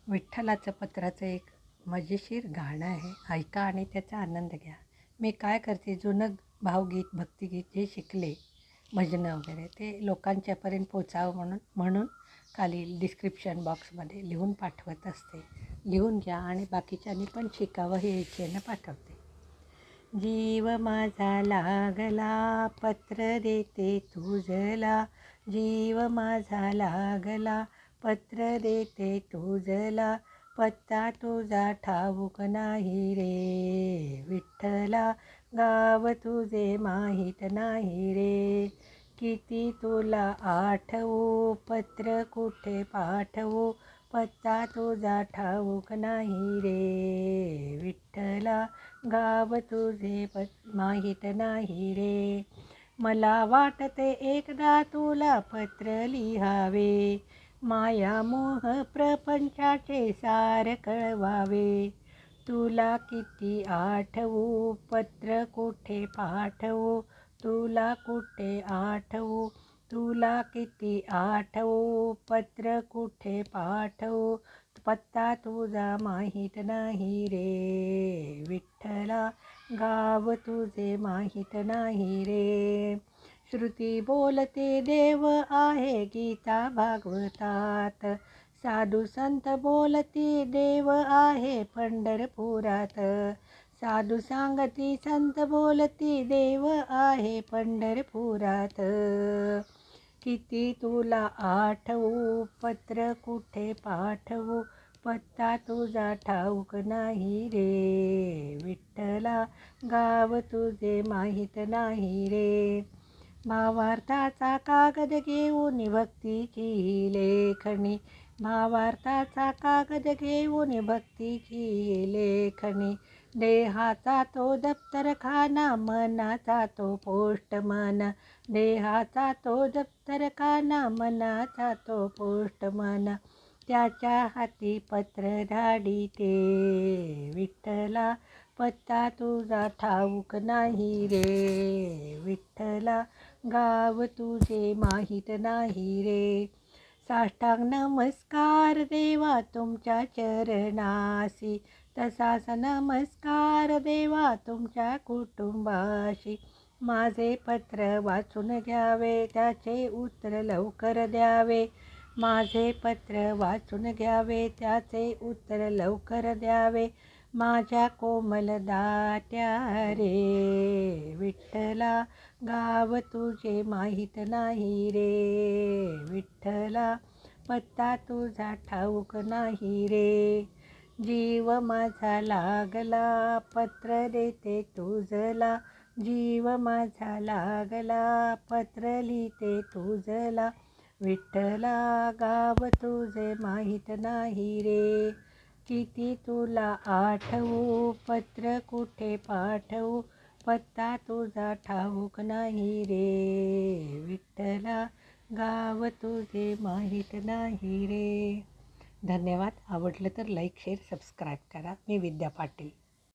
विठ्ठलाचं पत्राचं एक मजेशीर गाणं आहे. ऐका आणि त्याचा आनंद घ्या. मी काय करते, जुनं भावगीत भक्तिगीत जे शिकले, भजनं वगैरे ते लोकांच्यापर्यंत पोचावं म्हणून खाली डिस्क्रिप्शन बॉक्समध्ये लिहून पाठवत असते. लिहून घ्या आणि बाकीच्यांनी पण शिकावं हे इच्छेनं पाठवते. जीव माझा लागला पत्र देते तुझला, जीव माझा लागला पत्र देते तुझला, पत्ता तुझा ठाऊक नाही रे विठ्ठला, गाव तुझे माहीत नाही रे. किती तुला आठवू पत्र कुठे पाठवू, पत्ता तुझा ठाऊक नाही रे विठ्ठला, गाव तुझे माहीत नाही रे. मला वाटते एकदा तुला पत्र लिहावे, माया मोह प्रपंचाचे सार कळवावे. तुला किती आठवू पत्र कुठे पाठवू, तुला कुठे आठवू, तुला किती आठवू पत्र कुठे पाठवू, पत्ता तुझा माहीत नाही रे विठ्ठला, गाव तुझे माहीत नाही रे. श्रुती बोलते देव आहे गीता भागवतात, साधू संत बोलती देव आहे पंढरपुरात, साधू सांगती संत बोलती देव आहे पंढरपुरात. किती तुला आठवू पत्र कुठे पाठवू, पत्ता तुझा ठाऊक नाही रे विठ्ठला, गाव तुझे माहीत नाही रे. भावार्थाचा कागद घेऊन भक्तीची लेखणी, भावार्थाचा कागद घेऊन भक्तीची लेखणी, देहाचा तो दप्तरखाना मनाचा तो पोस्टमन, देहाचा तो दप्तरखाना मनाचा तो पोस्टमन, त्याच्या हाती पत्र धाडिते विठ्ठला, पत्ता तुझा ठाऊक नाही रे विठ्ठला, गाव तुझे माहीत नाही रे. साष्टांग नमस्कार देवा तुमच्या चरणासी, तसाच नमस्कार देवा तुमच्या कुटुंबाशी. माझे पत्र वाचून घ्यावे त्याचे उत्तर लवकर द्यावे, माझे पत्र वाचून घ्यावे त्याचे उत्तर लवकर द्यावे. माझ्या कोमल दाट्या रे विठ्ठला, गाव तुझे माहीत नाही रे विठ्ठला, पत्ता तुझा ठाऊक नाही रे. जीव माझा लागला पत्र देते तुझला, जीव माझा लागला पत्र लिहिते तुझला, विठ्ठला, गाव तुझे माहीत नाही रे. किती तुला आठवू पत्र कुठे पाठवू, पत्ता तुझा ठाऊक नाही रे विठ्ठला, गाव तुझे माहीत नाही रे. धन्यवाद. आवडलं तर लाईक शेअर सबस्क्राईब करा. मी विद्या पाटील.